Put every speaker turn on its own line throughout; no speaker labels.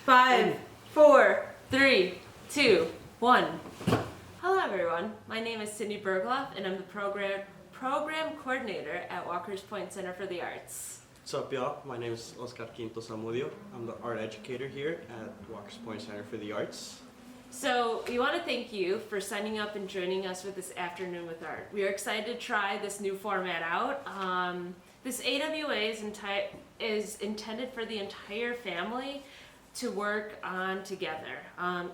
5, 4, 3, 2, 1. Hello everyone, my name is Cindy Bergloff and I'm the program coordinator at Walker's Point Center for the Arts.
What's up, y'all? My name is Oscar Quinto Zamudio. I'm the art educator here at Walker's Point Center for the Arts.
So we want to thank you for signing up and joining us for this afternoon with art. We are excited to try this new format out. This AWA is intended for the entire family to work on together.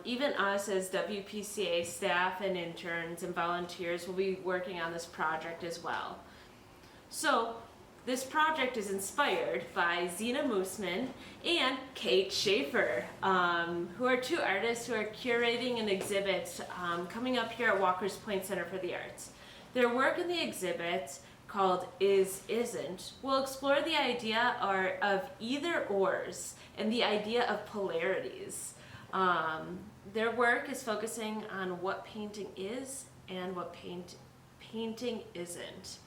Even us as WPCA staff and interns and volunteers will be working on this project as well. So this project is inspired by Zena Moosman and Kate Schaefer, who are two artists who are curating an exhibit coming up here at Walker's Point Center for the Arts. Their work in the exhibit, called Is Isn't, will explore the idea of either ors and the idea of polarities. Their work is focusing on what painting is and what painting isn't.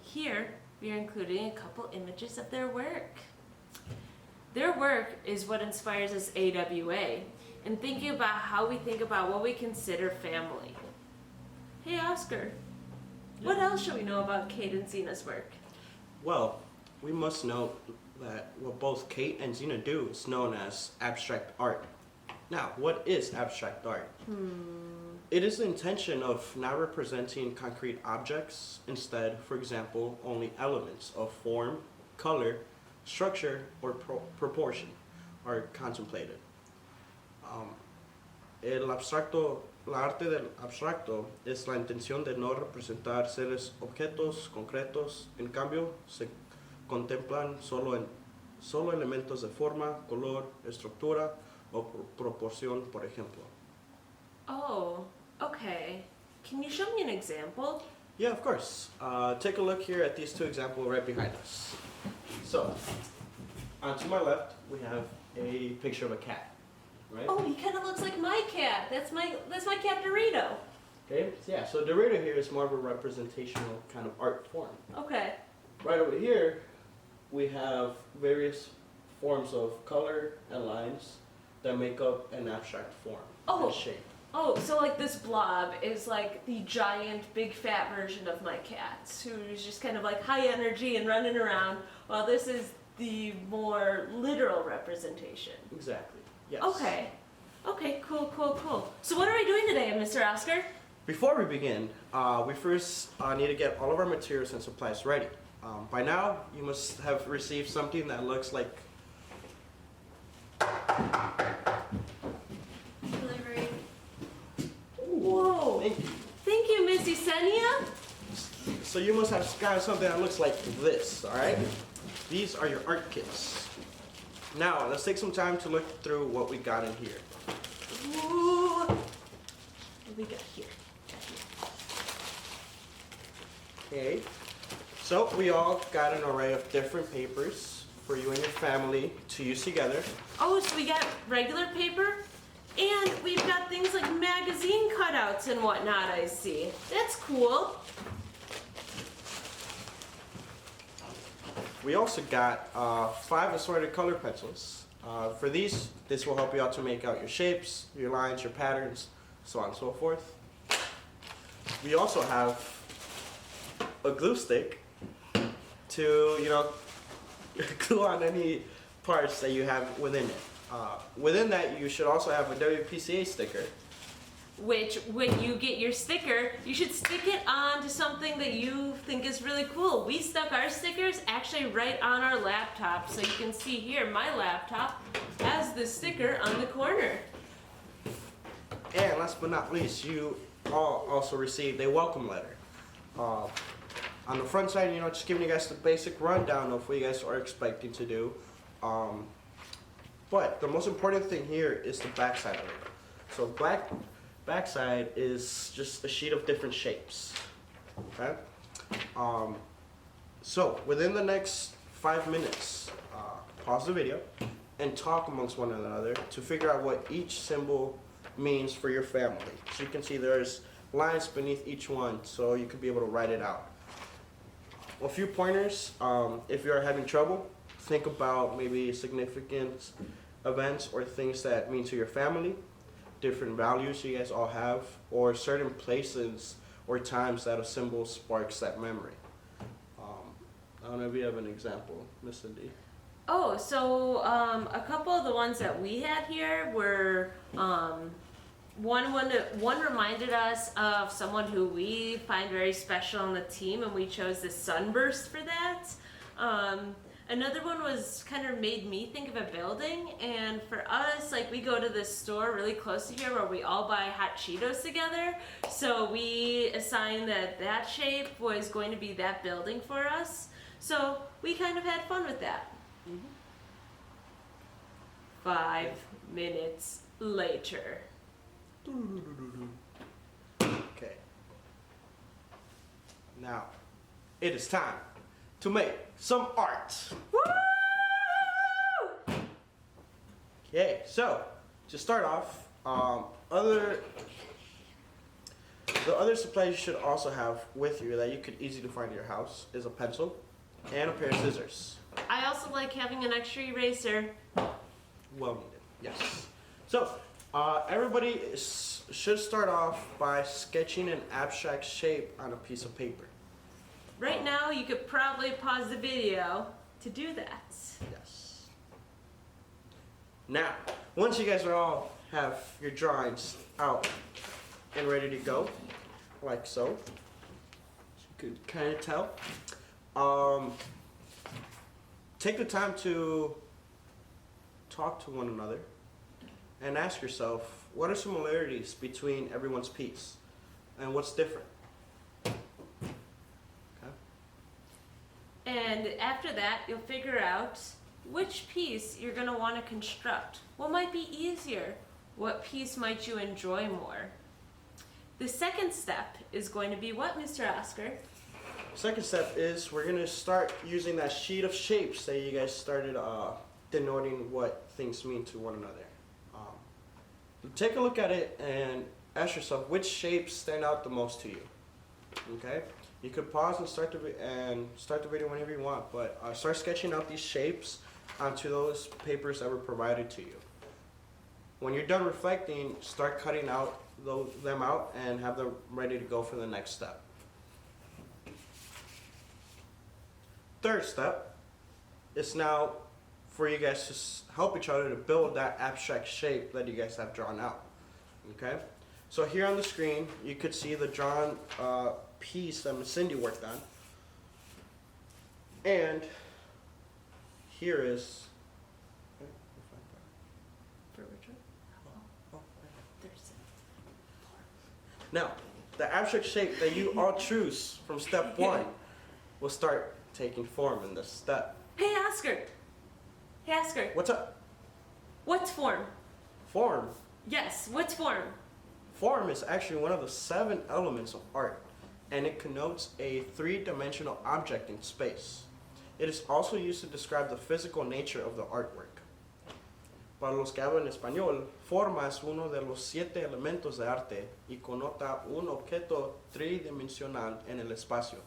Here, we are including a couple images of their work. Their work is what inspires us AWA in thinking about how we think about what we consider family. Hey Oscar, what else should we know about Kate and Zena's work?
Well, we must note that what both Kate and Zena do is known as abstract art. Now, what is abstract art? It is the intention of not representing concrete objects. Instead, for example, only elements of form, color, structure, or proportion are contemplated. La arte del abstracto es la intención de no representar seres objetos concretos, en cambio se contemplan solo elementos de forma, color, estructura o proporción, por ejemplo.
Oh, okay. Can you show me an example?
Yeah, of course. Take a look here at these two examples right behind us. So, to my left, we have a picture of a cat, right?
Oh, he kind of looks like my cat. That's my cat Dorito.
Okay, yeah, so Dorito here is more of a representational kind of art form.
Okay.
Right over here, we have various forms of color and lines that make up an abstract form and shape.
Oh, so like this blob is like the giant, big fat version of my cat, who's just kind of like high energy and running around, while this is the more literal representation.
Exactly, yes.
Okay. Okay, cool. So what are we doing today, Mr. Oscar?
Before we begin, we first need to get all of our materials and supplies ready. By now, you must have received something that looks like...
Delivery. Whoa! Thank you, Miss Yesenia.
So you must have gotten something that looks like this, alright? These are your art kits. Now, let's take some time to look through what we got in here.
Ooh. What do we got here?
Okay, so we all got an array of different papers for you and your family to use together.
Oh, so we got regular paper, and we've got things like magazine cutouts and whatnot, I see. That's cool.
We also got 5 assorted color pencils. For these, this will help you out to make out your shapes, your lines, your patterns, so on and so forth. We also have a glue stick to, glue on any parts that you have within it. Within that, you should also have a WPCA sticker.
Which, when you get your sticker, you should stick it onto something that you think is really cool. We stuck our stickers actually right on our laptop. So you can see here, my laptop has the sticker on the corner.
And last but not least, you all also received a welcome letter. On the front side, just giving you guys the basic rundown of what you guys are expecting to do. But the most important thing here is the back side of it. So backside is just a sheet of different shapes. Okay? So within the next 5 minutes, pause the video and talk amongst one another to figure out what each symbol means for your family. So you can see there's lines beneath each one, so you could be able to write it out. A few pointers, if you are having trouble, think about maybe significance events or things that mean to your family, different values you guys all have, or certain places or times that a symbol sparks that memory. I don't know if you have an example, Miss Cindy.
Oh, so a couple of the ones that we had here were one reminded us of someone who we find very special on the team, and we chose the sunburst for that. Another one was kind of made me think of a building, and for us, like, we go to this store really close to here where we all buy hot Cheetos together. So we assigned that shape was going to be that building for us. So we kind of had fun with that. 5 minutes later.
Okay. Now, it is time to make some art.
Woo!
Okay, so to start off, the other supplies you should also have with you that you could easily find in your house is a pencil and a pair of scissors.
I also like having an extra eraser.
Well needed, yes. So, everybody should start off by sketching an abstract shape on a piece of paper.
Right now, you could probably pause the video to do that.
Yes. Now, once you guys are all have your drawings out and ready to go, like so, you could kind of tell. Take the time to talk to one another and ask yourself, what are similarities between everyone's piece and what's different? Okay.
And after that, you'll figure out which piece you're going to want to construct. What might be easier? What piece might you enjoy more? The second step is going to be what, Mr. Oscar?
Second step is we're going to start using that sheet of shapes that you guys started denoting what things mean to one another. Take a look at it and ask yourself which shapes stand out the most to you. Okay? You could pause and start the video whenever you want, but start sketching out these shapes onto those papers that were provided to you. When you're done reflecting, start cutting them out and have them ready to go for the next step. Third step is now for you guys to help each other to build that abstract shape that you guys have drawn out. Okay? So here on the screen, you could see the drawn piece that Miss Cindy worked on. And here is...
For which one?
Now, the abstract shape that you all choose from step 1 will start taking form in this step.
Hey, Oscar. Hey, Oscar.
What's up?
What's form?
Form.
Yes, what's form?
Form is actually one of the 7 elements of art, and it connotes a 3-dimensional object in space. It is also used to describe the physical nature of the artwork. Para los que hablan español, forma es uno de los 7 elementos de arte y connota un objeto tridimensional en el espacio.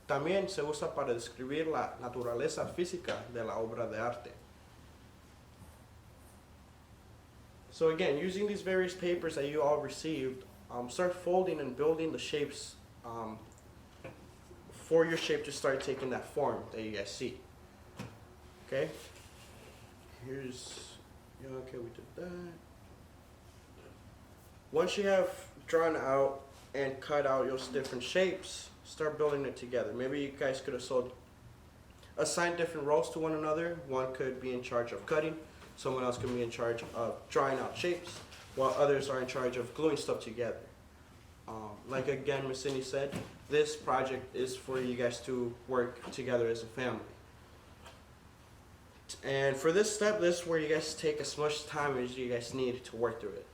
También se usa para describir la naturaleza física de la obra de arte. So again, using these various papers that you all received, start folding and building the shapes for your shape to start taking that form that you guys see. Okay? Okay, we did that. Once you have drawn out and cut out those different shapes, start building it together. Maybe you guys could have assigned different roles to one another. One could be in charge of cutting, someone else could be in charge of drawing out shapes, while others are in charge of gluing stuff together. Like again, Miss Cindy said, this project is for you guys to work together as a family. And for this step, this is where you guys take as much time as you guys need to work through it.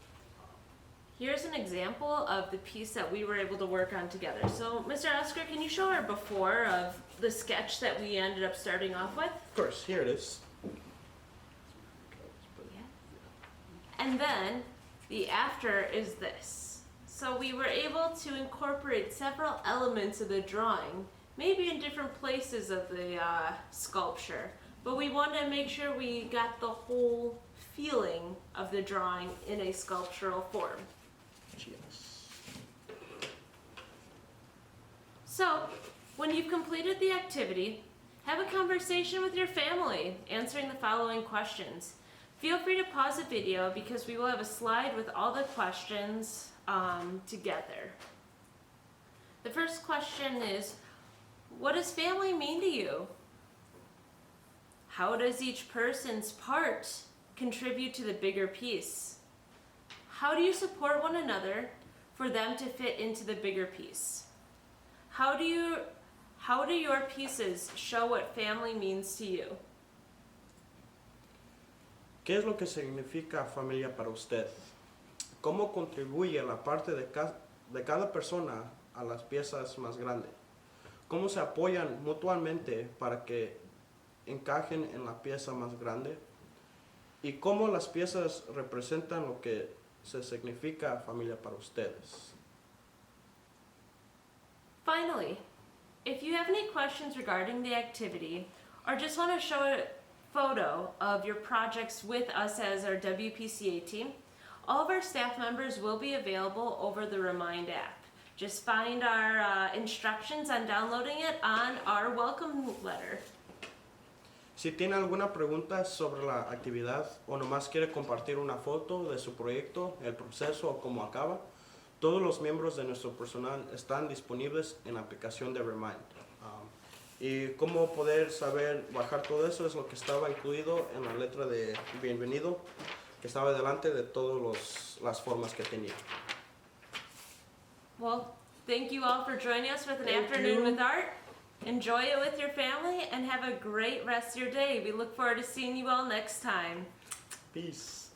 Here's an example of the piece that we were able to work on together. So, Mr. Oscar, can you show our before of the sketch that we ended up starting off with?
Of course, here it is.
And then the after is this. So we were able to incorporate several elements of the drawing, maybe in different places of the sculpture, but we wanted to make sure we got the whole feeling of the drawing in a sculptural form.
Cheers.
So, when you've completed the activity, have a conversation with your family, answering the following questions. Feel free to pause the video because we will have a slide with all the questions together. The first question is, what does family mean to you? How does each person's part contribute to the bigger piece? How do you support one another for them to fit into the bigger piece? How do your pieces show what family means to you?
¿Qué es lo que significa familia para usted? ¿Cómo contribuye la parte de cada persona a las piezas más grandes? ¿Cómo se apoyan mutuamente para que encajen en la pieza más grande? ¿Y cómo las piezas representan lo que se significa familia para ustedes?
Finally, if you have any questions regarding the activity or just want to show a photo of your projects with us as our WPCA team, all of our staff members will be available over the Remind app. Just find our instructions on downloading it on our welcome letter.
Si tiene alguna pregunta sobre la actividad o nomás quiere compartir una foto de su proyecto, el proceso o cómo acaba, todos los miembros de nuestro personal están disponibles en la aplicación de Remind. Y cómo poder saber bajar todo eso es lo que estaba incluido en la letra de bienvenido, que estaba delante de todas las formas que tenía.
Well, thank you all for joining us with an
Thank
afternoon
you.
with art. Enjoy it with your family and have a great rest of your day. We look forward to seeing you all next time.
Peace.